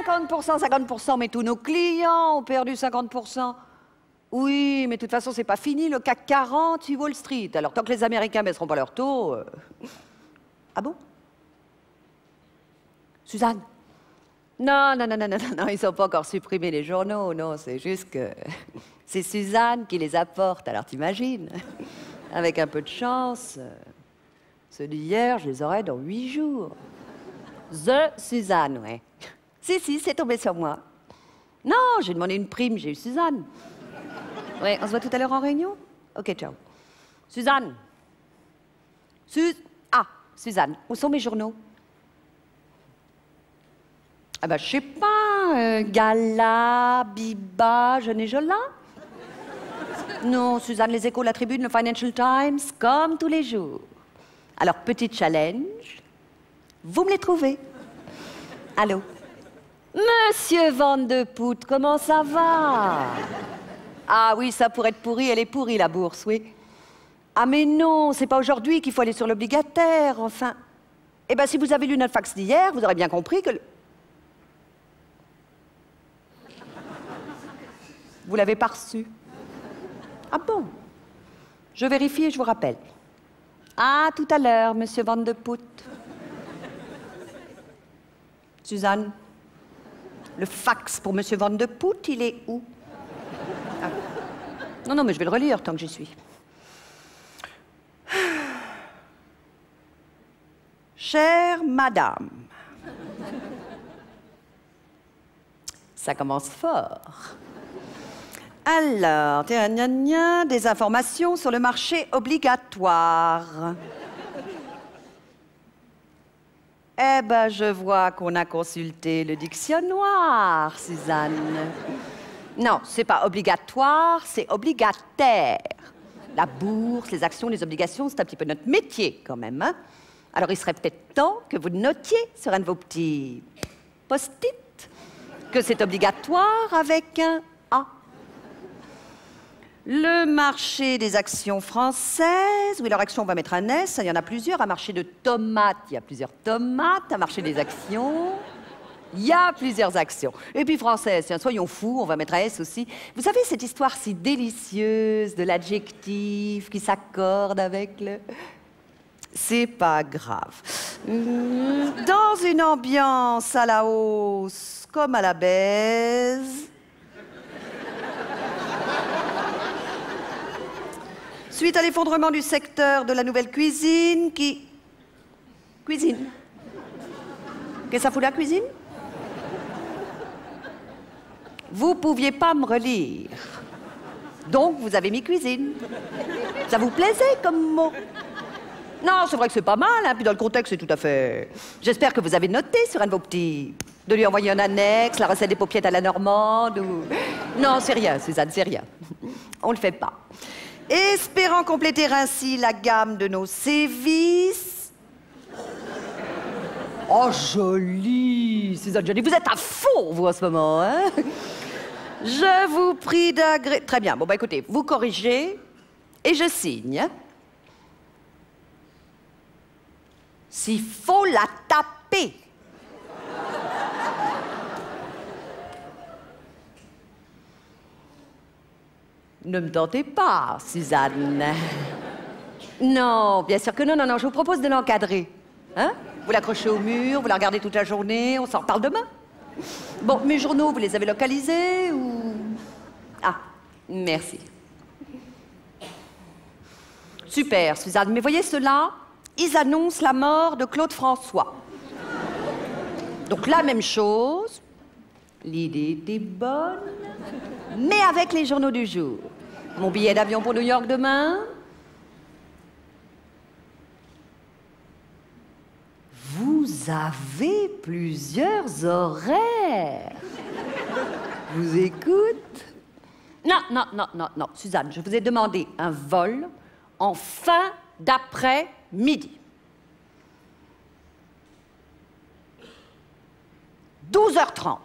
50%, 50%, mais tous nos clients ont perdu 50%. Oui, mais de toute façon, c'est pas fini, le CAC 40 suit Wall Street. Alors, tant que les Américains ne baisseront pas leur taux... Ah bon? Suzanne? Non, non, non, non, non, non, ils n'ont pas encore supprimé les journaux, non, c'est juste que... C'est Suzanne qui les apporte, alors t'imagines? Avec un peu de chance, ceux d'hier, je les aurai dans 8 jours. The Suzanne, ouais. Si, c'est tombé sur moi. Non, j'ai demandé une prime, j'ai eu Suzanne. Ouais, on se voit tout à l'heure en réunion? Ok, ciao. Suzanne. Ah, Suzanne, où sont mes journaux? Ah bah, je sais pas, Gala, Biba, Jeune et Jola? Non, Suzanne, les Échos, la Tribune, le Financial Times, comme tous les jours. Alors, petit challenge, vous me les trouvez. Allô? Monsieur Van de Poet, comment ça va? Ah oui, ça pourrait être pourri, elle est pourrie, la bourse, oui. Ah mais non, c'est pas aujourd'hui qu'il faut aller sur l'obligataire, enfin. Eh ben, si vous avez lu notre fax d'hier, vous aurez bien compris que... Vous l'avez pas reçu. Ah bon? Je vérifie et je vous rappelle. Ah, tout à l'heure, monsieur Van de Poet. Suzanne, le fax pour monsieur Van de Poet, il est où? Ah. Non, non, mais je vais le relire tant que j'y suis. Chère madame, ça commence fort. Alors, des informations sur le marché obligatoire. Eh ben, je vois qu'on a consulté le dictionnaire, Suzanne. Non, c'est pas obligatoire, c'est obligataire. La bourse, les actions, les obligations, c'est un petit peu notre métier quand même, hein? Alors, il serait peut-être temps que vous notiez sur un de vos petits post-it que c'est obligatoire avec un A. Le marché des actions françaises, oui, leur action, on va mettre un S, il y en a plusieurs. Un marché de tomates, il y a plusieurs tomates. Un marché des actions, il y a plusieurs actions. Et puis française, tiens, soyons fous, on va mettre un S aussi. Vous savez, cette histoire si délicieuse de l'adjectif qui s'accorde avec le... C'est pas grave. Dans une ambiance à la hausse comme à la baise... Suite à l'effondrement du secteur de la nouvelle cuisine qui... Cuisine. Qu'est-ce que ça fout la cuisine? Vous pouviez pas me relire. Donc, vous avez mis cuisine. Ça vous plaisait comme mot? Non, c'est vrai que c'est pas mal, hein, puis dans le contexte, c'est tout à fait... J'espère que vous avez noté sur un de vos petits... De lui envoyer un annexe, la recette des paupiètes à la normande, ou... Non, c'est rien, Suzanne, c'est rien. On le fait pas. Espérant compléter ainsi la gamme de nos sévices... Oh, joli, Suzanne, jolie. Vous êtes à fond, vous, en ce moment, hein? Je vous prie d'agréer... Très bien, bon, bah écoutez, vous corrigez et je signe. S'il faut la taper. Ne me tentez pas, Suzanne. Non, bien sûr que non, non, non, je vous propose de l'encadrer. Hein? Vous l'accrochez au mur, vous la regardez toute la journée, on s'en reparle demain. Bon, mes journaux, vous les avez localisés ou... Ah, merci. Super, Suzanne, mais voyez ceux-là, ils annoncent la mort de Claude François. Donc la même chose, l'idée était bonne, mais avec les journaux du jour. Mon billet d'avion pour New York demain. Vous avez plusieurs horaires. Je vous écoute. Non, non, non, non, non. Suzanne, je vous ai demandé un vol en fin d'après-midi. 12h30.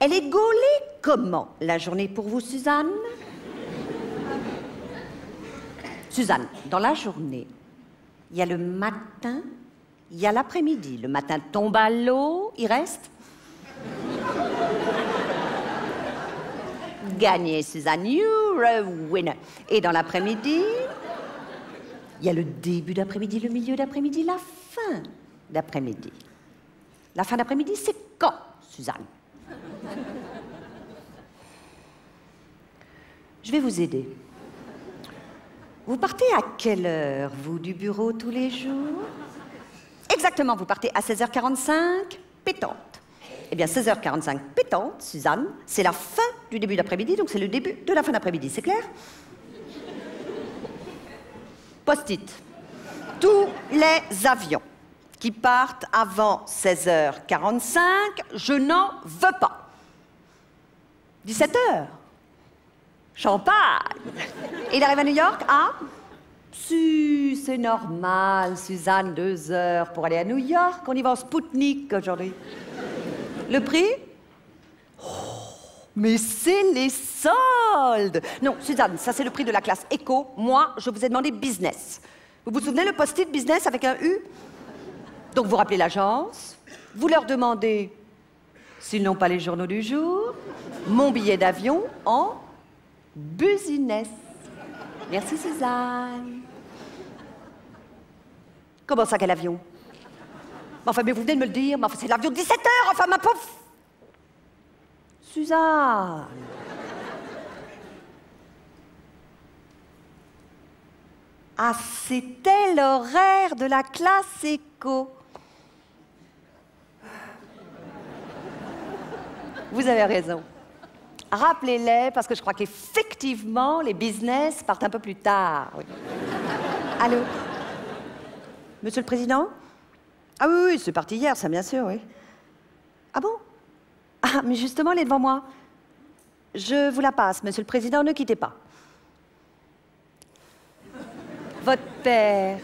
Elle est gaulée comment, la journée pour vous, Suzanne? Suzanne, dans la journée, il y a le matin, il y a l'après-midi. Le matin tombe à l'eau, il reste? Gagné, Suzanne, you're a winner. Et dans l'après-midi, il y a le début d'après-midi, le milieu d'après-midi, la fin d'après-midi. La fin d'après-midi, c'est quand, Suzanne? Je vais vous aider. Vous partez à quelle heure, vous, du bureau tous les jours? Exactement, vous partez à 16h45, pétante. Eh bien, 16h45 pétante, Suzanne, c'est la fin du début d'après-midi, donc c'est le début de la fin d'après-midi, c'est clair? Post-it. Tous les avions qui partent avant 16h45, je n'en veux pas. 17h. Champagne. Et il arrive à New York à... Si, c'est normal, Suzanne, 2 heures pour aller à New York. On y va en Spoutnik aujourd'hui. Le prix? Oh, mais c'est les soldes! Non, Suzanne, ça c'est le prix de la classe éco. Moi, je vous ai demandé business. Vous vous souvenez le post-it business avec un U? Donc vous rappelez l'agence, vous leur demandez s'ils n'ont pas les journaux du jour, mon billet d'avion en business. Merci, Suzanne. Comment ça, quel avion? Enfin, mais vous venez de me le dire, mais enfin, c'est l'avion de 17h, enfin, ma pauvre... Suzanne. Ah, c'était l'horaire de la classe éco. Vous avez raison. Rappelez-les, parce que je crois qu'effectivement, les business partent un peu plus tard. Oui. Allô? Monsieur le Président? Ah oui, oui, c'est parti hier, ça, bien sûr, oui. Ah bon? Ah, mais justement, elle est devant moi. Je vous la passe, Monsieur le Président, ne quittez pas. Votre père.